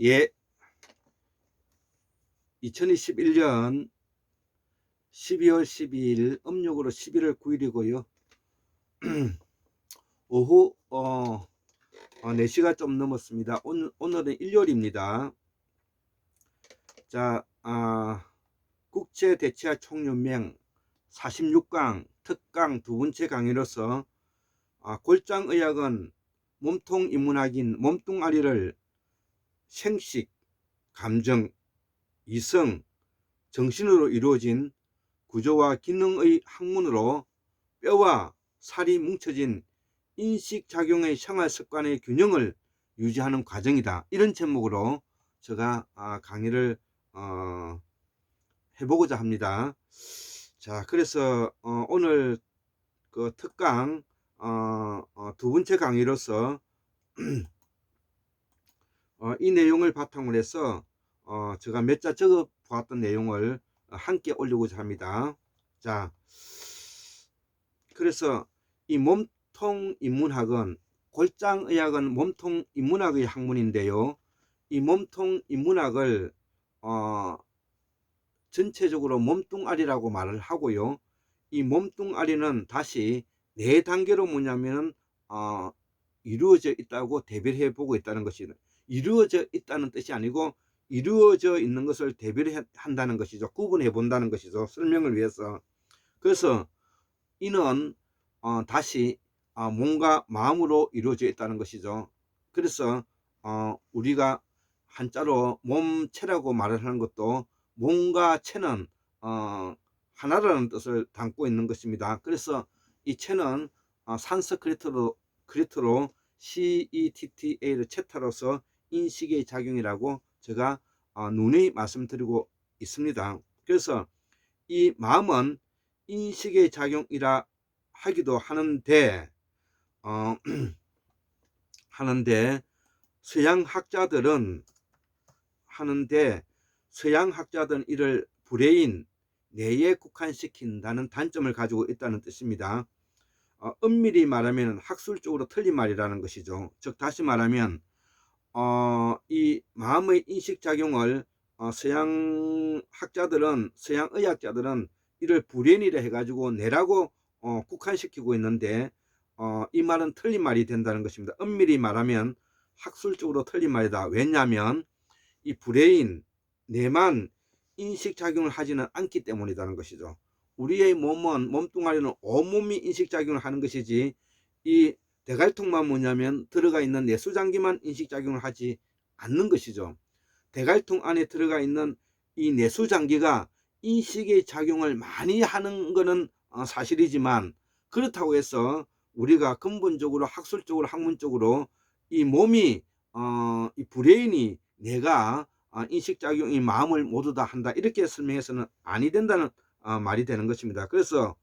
예, 2021년 12월 12일 음력으로 11월 9일이고요. 오후 4시가 좀 넘었습니다. 오늘은 일요일입니다. 자, 국제대체학 총연맹 46강 특강 두 번째 강의로서 골장의학은 몸통인문학인 몸뚱아리를 생식, 감정, 이성, 정신으로 이루어진 구조와 기능의 학문으로 뼈와 살이 뭉쳐진 인식작용의 생활습관의 균형을 유지하는 과정이다. 이런 제목으로 제가 강의를 해보고자 합니다. 자, 그래서 오늘 그 특강 두 번째 강의로서 이 내용을 바탕으로 해서 제가 몇 자 적어 보았던 내용을 함께 올리고자 합니다. 자, 그래서 이 몸통인문학은 골장의학은 몸통인문학의 학문인데요. 이 몸통인문학을 전체적으로 몸뚱아리라고 말을 하고요. 이 몸뚱아리는 다시 네 단계로 뭐냐면은 이루어져 있다고 대별해 보고 있다는 것이죠. 이루어져 있다는 뜻이 아니고 이루어져 있는 것을 대별한다는 것이죠. 구분해 본다는 것이죠. 설명을 위해서. 그래서 이는 다시 몸과 마음으로 이루어져 있다는 것이죠. 그래서 우리가 한자로 몸체라고 말을 하는 것도 몸과 체는 하나라는 뜻을 담고 있는 것입니다. 그래서 이 체는 산스크리트로 CETTA를 체타로서 인식의 작용이라고 제가 누누이 말씀드리고 있습니다. 그래서 이 마음은 인식의 작용이라 하기도 하는데 서양학자들은 이를 브레인 뇌에 국한시킨다는 단점을 가지고 있다는 뜻입니다. 엄밀히 말하면 학술적으로 틀린 말이라는 것이죠. 즉 다시 말하면 이 마음의 인식작용을 서양의학자들은 이를 브레인이라 해가지고 뇌라고 국한시키고 있는데 이 말은 틀린 말이 된다는 것입니다. 엄밀히 말하면 학술적으로 틀린 말이다. 왜냐하면 이 브레인, 뇌만 인식작용을 하지는 않기 때문이라는 것이죠. 우리의 몸뚱아리는 온몸이 인식작용을 하는 것이지 이 대갈통만 뭐냐면 들어가 있는 내수장기만 인식작용을 하지 않는 것이죠. 대갈통 안에 들어가 있는 이 내수장기가 인식의 작용을 많이 하는 것은 사실이지만 그렇다고 해서 우리가 근본적으로 학술적으로 학문적으로 이 몸이 이 브레인이 내가 인식작용이 마음을 모두 다 한다 이렇게 설명해서는 아니 된다는 말이 되는 것입니다. 그래서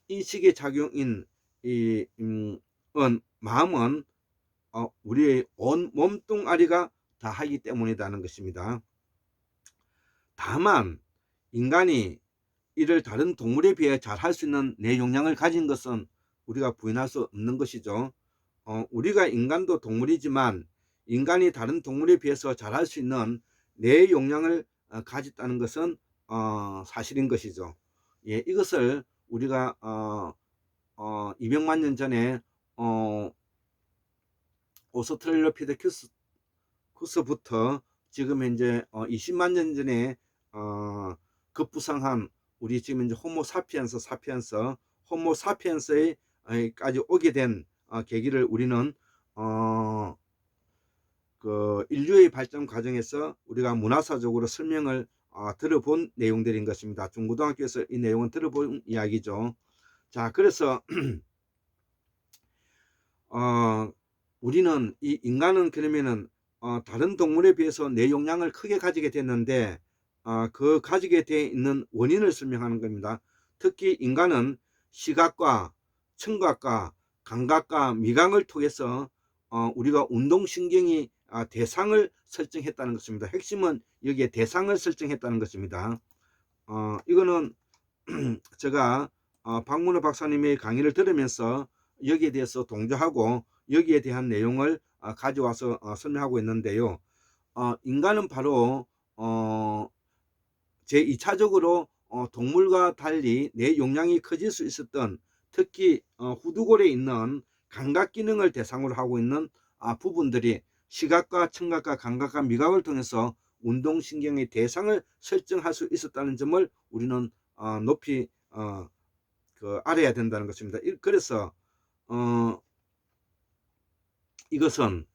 인식의 작용인 이 마음은 우리의 온 몸뚱아리가 다 하기 때문이라는 것입니다. 다만 인간이 이를 다른 동물에 비해 잘 할 수 있는 뇌 용량을 가진 것은 우리가 부인할 수 없는 것이죠. 우리가 인간도 동물이지만 인간이 다른 동물에 비해서 잘 할 수 있는 뇌 용량을 가졌다는 것은 사실인 것이죠. 예, 이것을 우리가 200만 년 전에 오스트랄로피테쿠스부터 지금 현재 20만 년 전에 급부상한 우리 지금 이제 호모사피엔스에까지 오게 된 계기를 우리는 그 인류의 발전 과정에서 우리가 문화사적으로 설명을 들어본 내용들인 것입니다. 중고등학교에서 이 내용은 들어본 이야기죠. 자, 그래서 우리는 이 인간은 그러면은 다른 동물에 비해서 뇌 용량을 크게 가지게 됐는데 그 가지게 되어 있는 원인을 설명하는 겁니다. 특히 인간은 시각과 청각과 감각과 미각을 통해서 우리가 운동신경이 대상을 설정했다는 것입니다. 핵심은 여기에 대상을 설정했다는 것입니다. 이거는 제가 박문호 박사님의 강의를 들으면서 여기에 대해서 동조하고 여기에 대한 내용을 가져와서 설명하고 있는데요. 인간은 바로 제2차적으로 동물과 달리 뇌 용량이 커질 수 있었던, 특히 후두골에 있는 감각 기능을 대상으로 하고 있는 부분들이 시각과 청각과 감각과 미각을 통해서 운동신경의 대상을 설정할 수 있었다는 점을 우리는 높이 알아야 된다는 것입니다. 그래서 이것은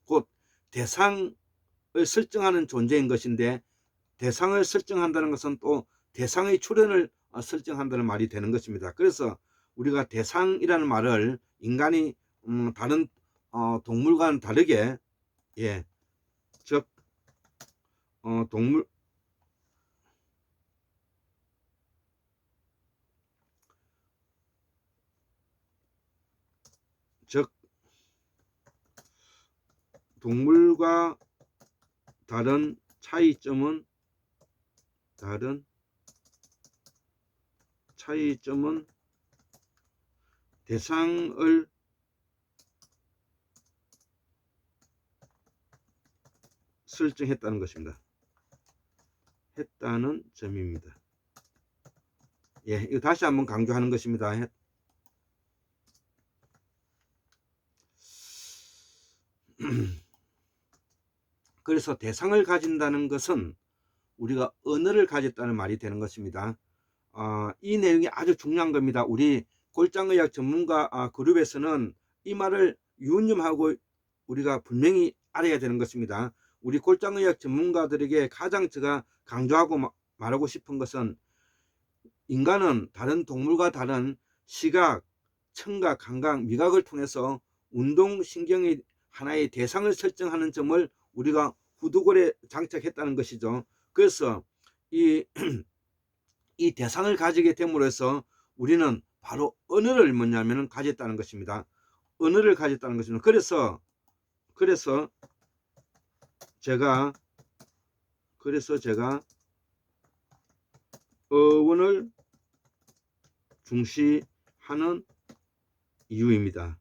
곧 대상을 설정하는 존재인 것인데, 대상을 설정한다는 것은 또 대상의 출현을 설정한다는 말이 되는 것입니다. 그래서 우리가 대상이라는 말을 인간이 다른 동물과는 다르게, 즉 동물 즉 동물과 다른 차이점은 대상을 설정했다는 것입니다. 했다는 점입니다. 이거 다시 한번 강조하는 것입니다. 그래서 대상을 가진다는 것은 우리가 언어를 가졌다는 말이 되는 것입니다. 이 내용이 아주 중요한 겁니다. 우리 골장의학 전문가 그룹에서는 이 말을 유념하고 우리가 분명히 알아야 되는 것입니다. 우리 골장의학 전문가들에게 가장 제가 강조하고 말하고 싶은 것은, 인간은 다른 동물과 다른 시각, 청각, 감각, 미각을 통해서 운동신경의 하나의 대상을 설정하는 점을 우리가 후두골에 장착했다는 것이죠. 그래서 이 대상을 가지게 됨으로써 우리는 바로 언어를 뭐냐면 가졌다는 것입니다. 언어를 가졌다는 것입니다. 그래서 제가 어원을 중시하는 이유입니다.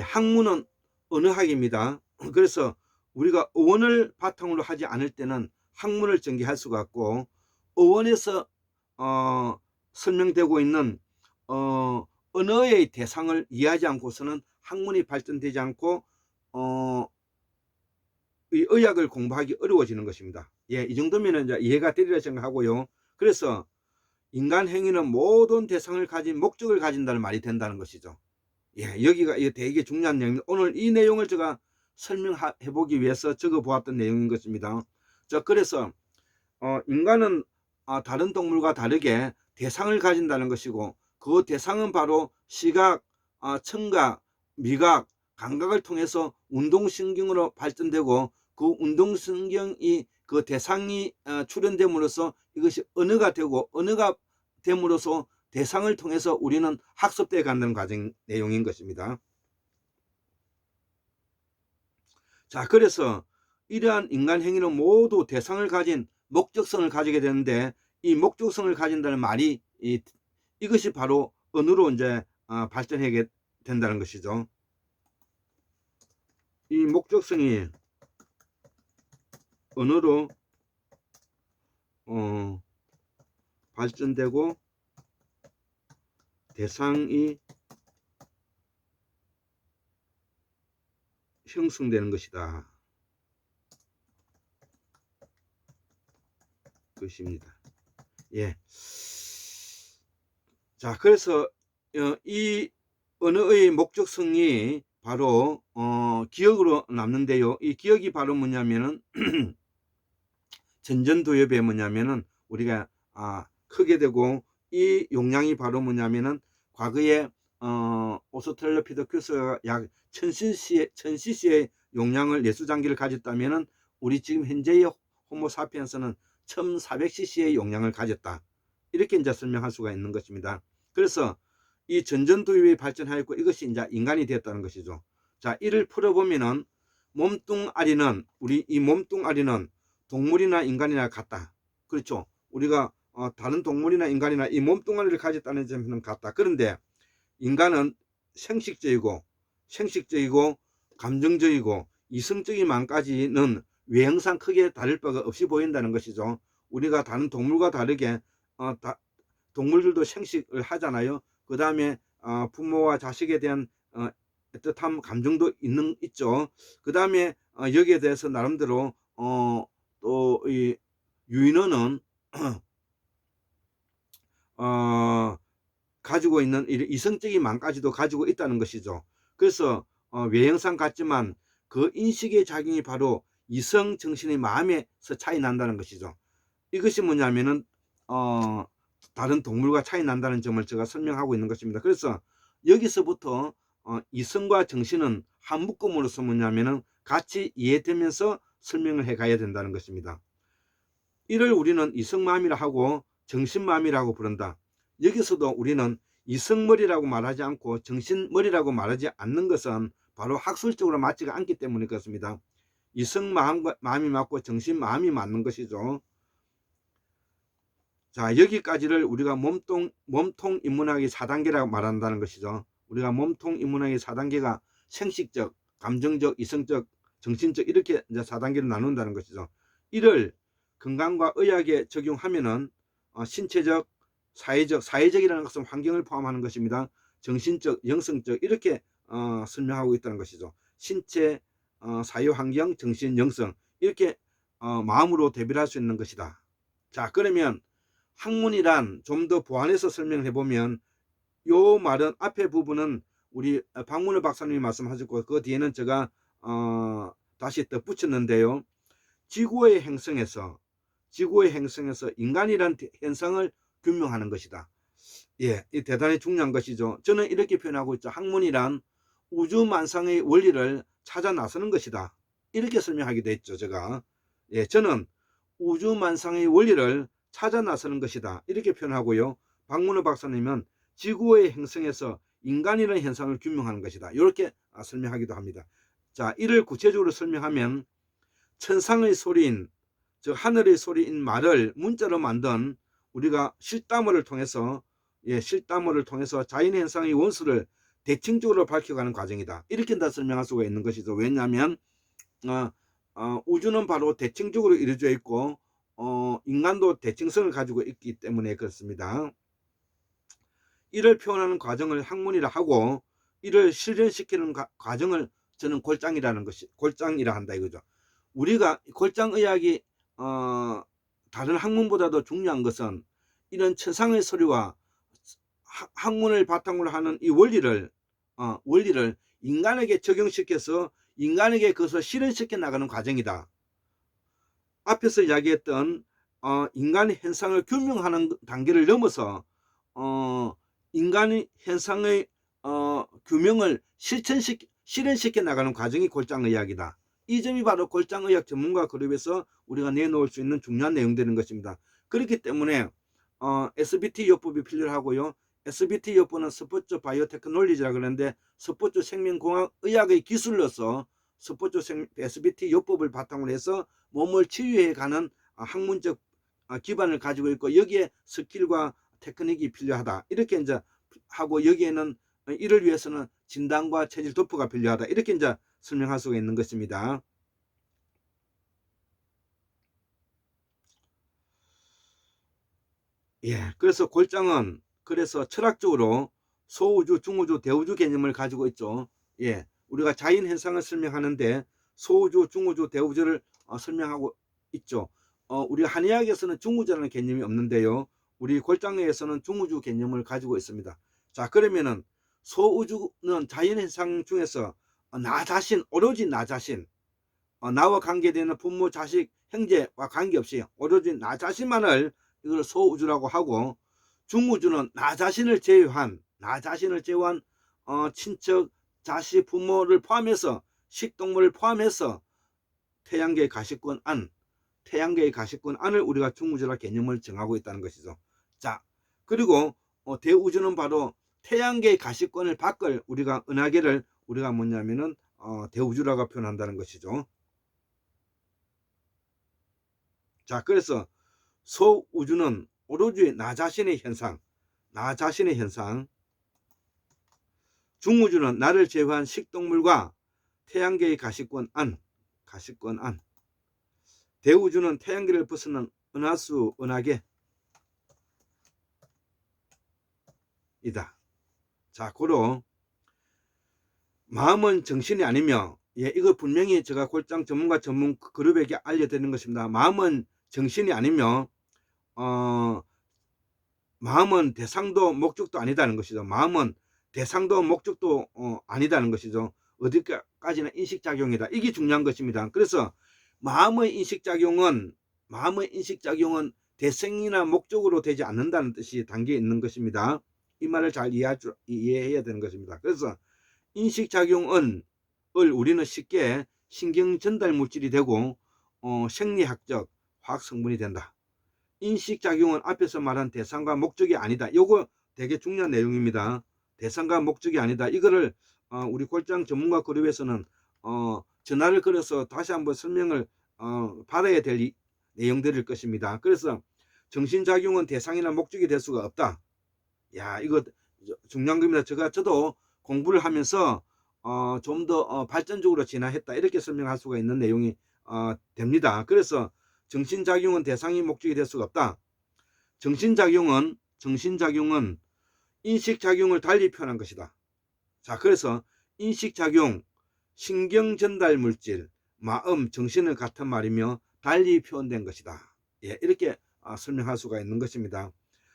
학문은 언어학입니다. 그래서 우리가 어원을 바탕으로 하지 않을 때는 학문을 전개할 수가 없고, 어원에서 설명되고 있는 언어의 대상을 이해하지 않고서는 학문이 발전되지 않고 이 의학을 공부하기 어려워지는 것입니다. 이 정도면 이제 이해가 되리라 생각하고요. 그래서 인간 행위는 모든 대상을 가진 목적을 가진다는 말이 된다는 것이죠. 여기가 되게 중요한 내용입니다. 오늘 이 내용을 제가 설명해 보기 위해서 적어 보았던 내용인 것입니다. 자, 그래서 인간은 다른 동물과 다르게 대상을 가진다는 것이고, 그 대상은 바로 시각, 청각, 미각, 감각을 통해서 운동신경으로 발전되고, 그 운동신경이 그 대상이 출현됨으로써 이것이 언어가 되고, 언어가 됨으로써 대상을 통해서 우리는 학습되어 간다는 과정 내용인 것입니다. 자, 그래서 이러한 인간 행위는 모두 대상을 가진 목적성을 가지게 되는데, 이 목적성을 가진다는 말이 이것이 바로 언어로 이제 발전하게 된다는 것이죠. 이 목적성이 언어로 발전되고 대상이 형성되는 것이다. 것입니다. 자, 그래서 이 언어의 목적성이 바로 기억으로 남는데요. 이 기억이 바로 뭐냐면은 전전두엽에 뭐냐면은 우리가 크게 되고, 이 용량이 바로 뭐냐면은 과거에 오스트랄로피테쿠스가 약 1000cc의 용량을 내수장기를 가졌다면은 우리 지금 현재의 호모사피엔스는 1400cc의 용량을 가졌다. 이렇게 이제 설명할 수가 있는 것입니다. 그래서 이 전전두엽이 발전하였고, 이것이 이제 인간이 되었다는 것이죠. 자, 이를 풀어보면은 몸뚱아리는, 우리 이 몸뚱아리는 동물이나 인간이나 같다. 그렇죠. 우리가 다른 동물이나 인간이나 이 몸뚱아리를 가졌다는 점은 같다. 그런데 인간은 생식체이고 생식적이고 감정적이고 이성적인 마음까지는 외형상 크게 다를 바가 없이 보인다는 것이죠. 우리가 다른 동물과 다르게 동물들도 생식을 하잖아요. 그 다음에 부모와 자식에 대한 애틋함 감정도 있죠. 그 다음에 여기에 대해서 나름대로 또 이 유인원은 가지고 있는 이성적인 마음까지도 가지고 있다는 것이죠. 그래서 외형상 같지만 그 인식의 작용이 바로 이성 정신의 마음에서 차이 난다는 것이죠. 이것이 뭐냐면은 다른 동물과 차이 난다는 점을 제가 설명하고 있는 것입니다. 그래서 여기서부터 이성과 정신은 한 묶음으로서 뭐냐면은 같이 이해되면서 설명을 해 가야 된다는 것입니다. 이를 우리는 이성마음이라 하고 정신마음이라고 부른다. 여기서도 우리는 이성머리라고 말하지 않고 정신머리라고 말하지 않는 것은 바로 학술적으로 맞지가 않기 때문에 그렇습니다. 이성마음이 맞고 정신마음이 맞는 것이죠. 자, 여기까지를 우리가 몸통 인문학의 4단계라고 말한다는 것이죠. 우리가 몸통 인문학의 4단계가 생식적, 감정적, 이성적, 정신적 이렇게 이제 4단계로 나눈다는 것이죠. 이를 건강과 의학에 적용하면은 신체적, 사회적이라는 것은 환경을 포함하는 것입니다. 정신적, 영성적 이렇게 설명하고 있다는 것이죠. 신체, 사회 환경, 정신, 영성 이렇게 마음으로 대비할 수 있는 것이다. 자, 그러면 학문이란 좀 더 보완해서 설명을 해보면 요 말은 앞에 부분은 우리 박문호 박사님이 말씀하셨고 그 뒤에는 제가 다시 덧붙였는데요. 지구의 행성에서 인간이란 현상을 규명하는 것이다. 예, 이 대단히 중요한 것이죠. 저는 이렇게 표현하고 있죠. 학문이란 우주만상의 원리를 찾아 나서는 것이다. 이렇게 설명하기도 했죠. 제가 저는 우주만상의 원리를 찾아 나서는 것이다. 이렇게 표현하고요. 박문호 박사님은 지구의 행성에서 인간이라는 현상을 규명하는 것이다. 이렇게 설명하기도 합니다. 자, 이를 구체적으로 설명하면 천상의 소리인 즉 하늘의 소리인 말을 문자로 만든 우리가 실담어를 통해서 자연 현상의 원수를 대칭적으로 밝혀가는 과정이다. 이렇게 다 설명할 수가 있는 것이죠. 왜냐하면 우주는 바로 대칭적으로 이루어져 있고 인간도 대칭성을 가지고 있기 때문에 그렇습니다. 이를 표현하는 과정을 학문이라 하고 이를 실현시키는 과정을 저는 골장이라 한다 이거죠. 우리가 골장의학이 다른 학문보다도 중요한 것은 이런 천상의 소리와 학문을 바탕으로 하는 이 원리를 인간에게 적용시켜서 인간에게 그것을 실현시켜 나가는 과정이다. 앞에서 이야기했던 인간의 현상을 규명하는 단계를 넘어서 인간의 현상의 규명을 실현시켜 나가는 과정이 골장의학이다. 이 점이 바로 골장의학 전문가 그룹에서 우리가 내놓을 수 있는 중요한 내용들인 것입니다. 그렇기 때문에 SBT 요법이 필요하고요. SBT 요법은 스포츠 바이오테크놀리지라 그러는데 스포츠 생명공학 의학의 기술로서 SBT 요법을 바탕으로 해서 몸을 치유해 가는 학문적 기반을 가지고 있고 여기에 스킬과 테크닉이 필요하다. 이렇게 이제 하고 여기에는 이를 위해서는 진단과 체질 도포가 필요하다. 이렇게 이제 설명할 수가 있는 것입니다. 예, 그래서 골장은 그래서 철학적으로 소우주, 중우주, 대우주 개념을 가지고 있죠. 예, 우리가 자연 현상을 설명하는데 소우주, 중우주, 대우주를 설명하고 있죠. 우리 한의학에서는 중우주라는 개념이 없는데요. 우리 골장에서는 중우주 개념을 가지고 있습니다. 자, 그러면은 소우주는 자연 현상 중에서 나 자신, 오로지 나 자신, 나와 관계되는 부모, 자식, 형제와 관계없이 오로지 나 자신만을 이걸 소우주라고 하고, 중우주는 나 자신을 제외한 친척, 자식, 부모를 포함해서 식동물을 포함해서 태양계의 가시권 안을 우리가 중우주라 개념을 정하고 있다는 것이죠. 자, 그리고 대우주는 바로 태양계의 가시권을 바꿀 우리가 은하계를 우리가 뭐냐면은 대우주라고 표현한다는 것이죠. 자, 그래서 소우주는 오로지 나 자신의 현상. 중우주는 나를 제외한 식동물과 태양계의 가시권 안. 대우주는 태양계를 벗어난 은하수 은하계 이다. 자, 고로 마음은 정신이 아니며, 이거 분명히 제가 골장 전문가 전문 그룹에게 알려드리는 것입니다. 마음은 정신이 아니며 마음은 대상도 목적도 아니다는 것이죠. 마음은 대상도 목적도 아니다는 것이죠. 어디까지나 인식작용이다. 이게 중요한 것입니다. 그래서 마음의 인식작용은 대상이나 목적으로 되지 않는다는 뜻이 담겨 있는 것입니다. 이 말을 잘 이해해야 되는 것입니다. 그래서 인식작용을 우리는 쉽게 신경전달 물질이 되고 생리학적 화학성분이 된다. 인식작용은 앞에서 말한 대상과 목적이 아니다. 요거 되게 중요한 내용입니다. 대상과 목적이 아니다. 이거를 우리 골장 전문가 그룹에서는 전화를 걸어서 다시 한번 설명을 받아야 될 내용들일 것입니다. 그래서 정신작용은 대상이나 목적이 될 수가 없다. 야, 이거 중요한 겁니다. 저도 공부를 하면서 좀 더 발전적으로 진화했다, 이렇게 설명할 수가 있는 내용이 됩니다. 그래서 정신작용은 대상이 목적이 될 수가 없다. 정신작용은 인식작용을 달리 표현한 것이다. 자, 그래서 인식작용, 신경전달물질, 마음, 정신은 같은 말이며 달리 표현된 것이다. 예, 이렇게 설명할 수가 있는 것입니다.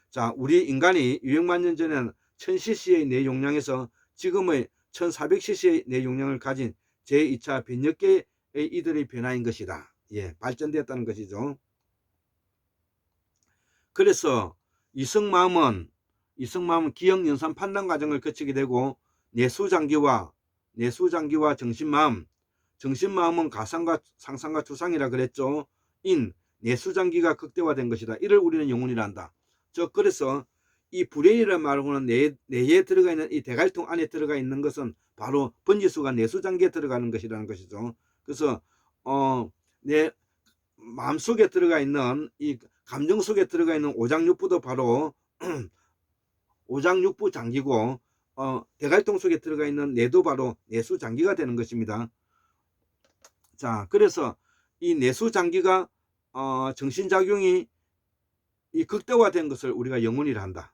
자, 우리 인간이 600만 년 전에는 1000cc의 뇌용량에서 지금의 1400cc의 뇌용량을 가진 제2차 변력계의 이들의 변화인 것이다. 예, 발전되었다는 것이죠. 그래서 이성마음은 기억, 연산, 판단 과정을 거치게 되고 내수장기와 정신마음은 가상과 상상과 추상이라 그랬죠. 내수장기가 극대화된 것이다. 이를 우리는 영혼이라 한다. 그래서 이 불행이라는 말고는 뇌에 들어가 있는 이 대갈통 안에 들어가 있는 것은 바로 번지수가 내수장기에 들어가는 것이라는 것이죠. 그래서 내 마음속에 들어가 있는, 이 감정 속에 들어가 있는 오장육부도 바로 오장육부 장기고, 대갈통 속에 들어가 있는 뇌도 바로 내수장기가 되는 것입니다. 자, 그래서 이 내수장기가 정신작용이 이 극대화된 것을 우리가 영혼이라 한다.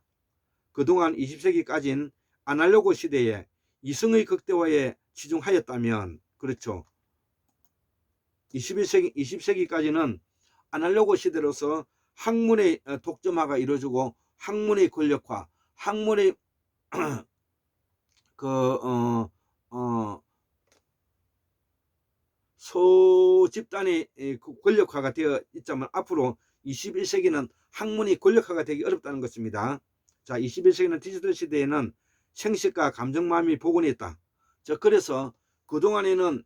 그동안 20세기까지는 아날로그 시대에 이성의 극대화에 치중하였다면, 그렇죠, 20세기까지는 아날로그 시대로서 학문의 독점화가 이루어지고 학문의 권력화, 학문의 소집단의 권력화가 되어 있자면, 앞으로 21세기는 학문이 권력화가 되기 어렵다는 것입니다. 자, 21세기는 디지털 시대에는 생식과 감정마음이 복원했다. 그래서 그동안에는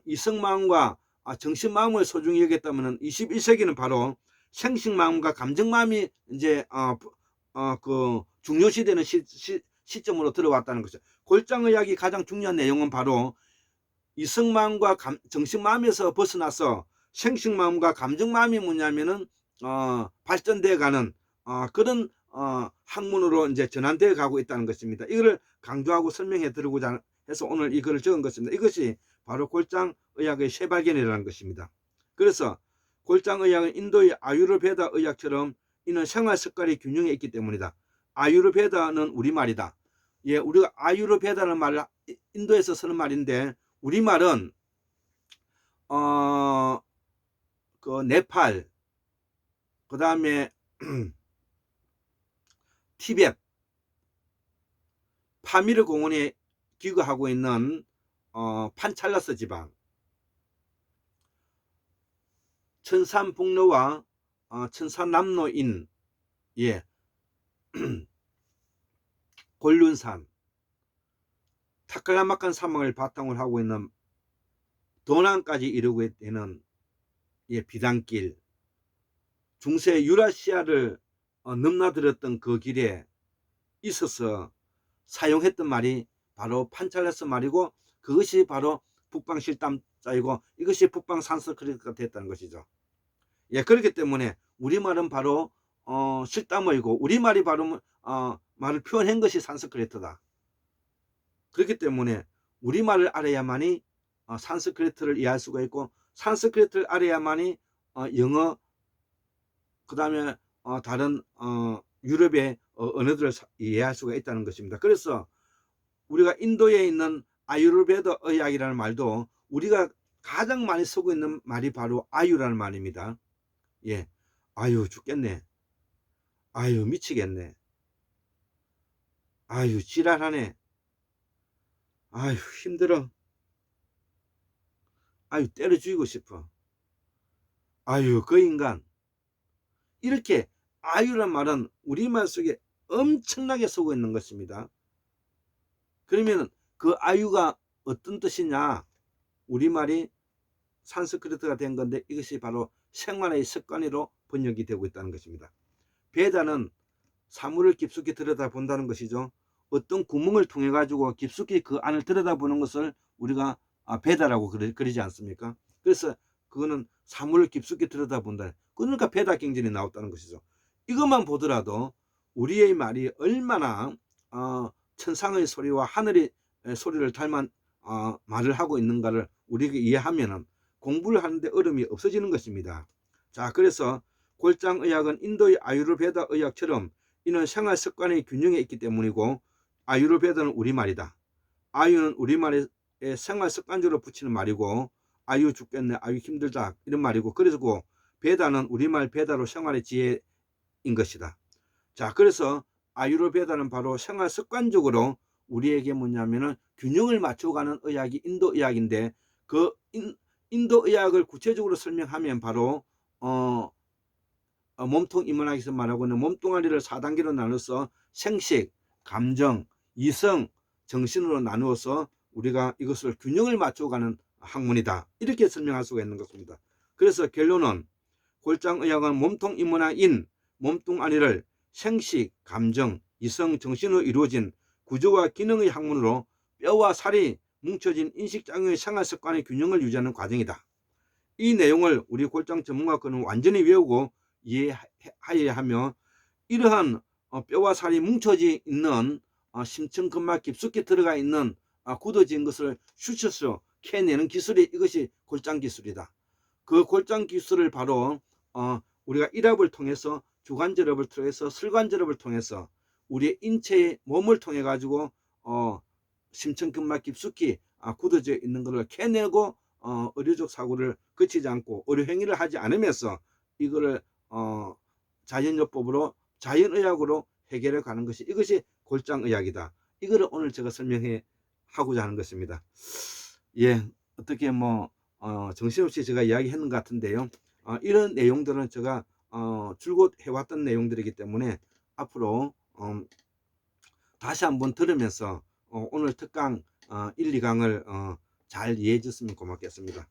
이성마음과 정신마음을 소중히 여겼다면 21세기는 바로 생식마음과 감정마음이 이제 그 중요시되는 시점으로 들어왔다는 것이죠. 골장의학이 가장 중요한 내용은 바로 이성마음과 정신마음에서 벗어나서 생식마음과 감정마음이 뭐냐면은 발전되어 가는 그런 학문으로 이제 전환되어 가고 있다는 것입니다. 이거를 강조하고 설명해 드리고자 해서 오늘 이거를 적은 것입니다. 이것이 바로 골장의학의 새발견이라는 것입니다. 그래서 골장의학은 인도의 아유르베다 의학처럼 이는 생활습관의 균형에 있기 때문이다. 아유르베다는 우리말이다. 예, 우리가 아유르베다는 말을 인도에서 쓰는 말인데, 우리말은 그 네팔, 그 다음에 티벳, 파미르 공원에 기거하고 있는 판찰라스 지방, 천산북로와 천산남로인, 예, 곤륜산, 타클라마칸 사막을 바탕으로 하고 있는 도난까지 이르게 되는 비단길, 중세 유라시아를 넘나들었던 그 길에 있어서 사용했던 말이 바로 판찰라스 말이고, 그것이 바로 북방 실담자이고, 이것이 북방 산스크리트가 됐다는 것이죠. 예, 그렇기 때문에 우리말은 바로 실담어이고, 우리말이 바로 말을 표현한 것이 산스크리트다. 그렇기 때문에 우리말을 알아야만이 산스크리트를 이해할 수가 있고, 산스크리트를 알아야만이 영어, 그 다음에 다른 유럽의 언어들을 이해할 수가 있다는 것입니다. 그래서 우리가 인도에 있는 아유르베다 의학이라는 말도 우리가 가장 많이 쓰고 있는 말이 바로 아유라는 말입니다. 예, 아유 죽겠네, 아유 미치겠네, 아유 지랄하네, 아유 힘들어, 아유 때려 죽이고 싶어, 아유 그 인간. 이렇게 아유란 말은 우리말 속에 엄청나게 쓰고 있는 것입니다. 그러면 그 아유가 어떤 뜻이냐? 우리말이 산스크리트가 된 건데 이것이 바로 생활의 습관으로 번역이 되고 있다는 것입니다. 베다는 사물을 깊숙이 들여다본다는 것이죠. 어떤 구멍을 통해 가지고 깊숙이 그 안을 들여다보는 것을 우리가 베다라고 그러지 않습니까? 그래서 그거는 사물을 깊숙이 들여다본다. 그러니까 베다 경전이 나왔다는 것이죠. 이것만 보더라도 우리의 말이 얼마나 천상의 소리와 하늘의 소리를 닮은 말을 하고 있는가를 우리가 이해하면 공부를 하는데 어려움이 없어지는 것입니다. 자, 그래서 골장의학은 인도의 아유르베다 의학처럼 이는 생활 습관의 균형에 있기 때문이고, 아유르베다는 우리말이다. 아유는 우리말의 생활 습관적으로 붙이는 말이고, 아유 죽겠네, 아유 힘들다 이런 말이고, 그래서 베다는 우리말 베다로 생활의 지혜인 것이다. 자, 그래서 아유르베다는 바로 생활 습관적으로 우리에게 뭐냐면은 균형을 맞춰가는 의학이 인도 의학인데, 그 인도 의학을 구체적으로 설명하면 바로 몸통 인문학에서 말하고 있는 몸뚱아리를 4단계로 나눠서 생식, 감정, 이성, 정신으로 나누어서 우리가 이것을 균형을 맞춰가는 학문이다, 이렇게 설명할 수가 있는 것입니다. 그래서 결론은 골장의학은 몸통 인문학인 몸뚱아리를 생식, 감정, 이성, 정신으로 이루어진 구조와 기능의 학문으로 뼈와 살이 뭉쳐진 인식장애의 생활습관의 균형을 유지하는 과정이다. 이 내용을 우리 골장 전문가는 완전히 외우고 이해하여야 하며, 이러한 뼈와 살이 뭉쳐져 있는 심층근막 깊숙이 들어가 있는 굳어진 것을 슈처스로 캐내는 기술이, 이것이 골장 기술이다. 그 골장 기술을 바로 우리가 일압을 통해서, 주관절압을 통해서, 슬관절압을 통해서 우리의 인체의 몸을 통해 가지고 심층근막 깊숙이 굳어져 있는 것을 캐내고 의료적 사고를 거치지 않고 의료행위를 하지 않으면서 이거를 자연요법으로, 자연의학으로 해결해 가는 것이, 이것이 골장의학이다. 이거를 오늘 제가 설명해 하고자 하는 것입니다. 예, 어떻게 정신없이 제가 이야기했는 것 같은데요. 이런 내용들은 제가 줄곧 해왔던 내용들이기 때문에 앞으로 다시 한번 들으면서 오늘 특강 1, 2강을 잘 이해해 줬으면 고맙겠습니다.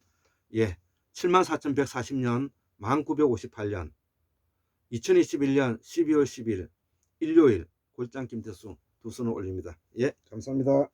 예, 74,140년 1958년 2021년 12월 10일 일요일 골장 김태수 두 손을 올립니다. 예, 감사합니다.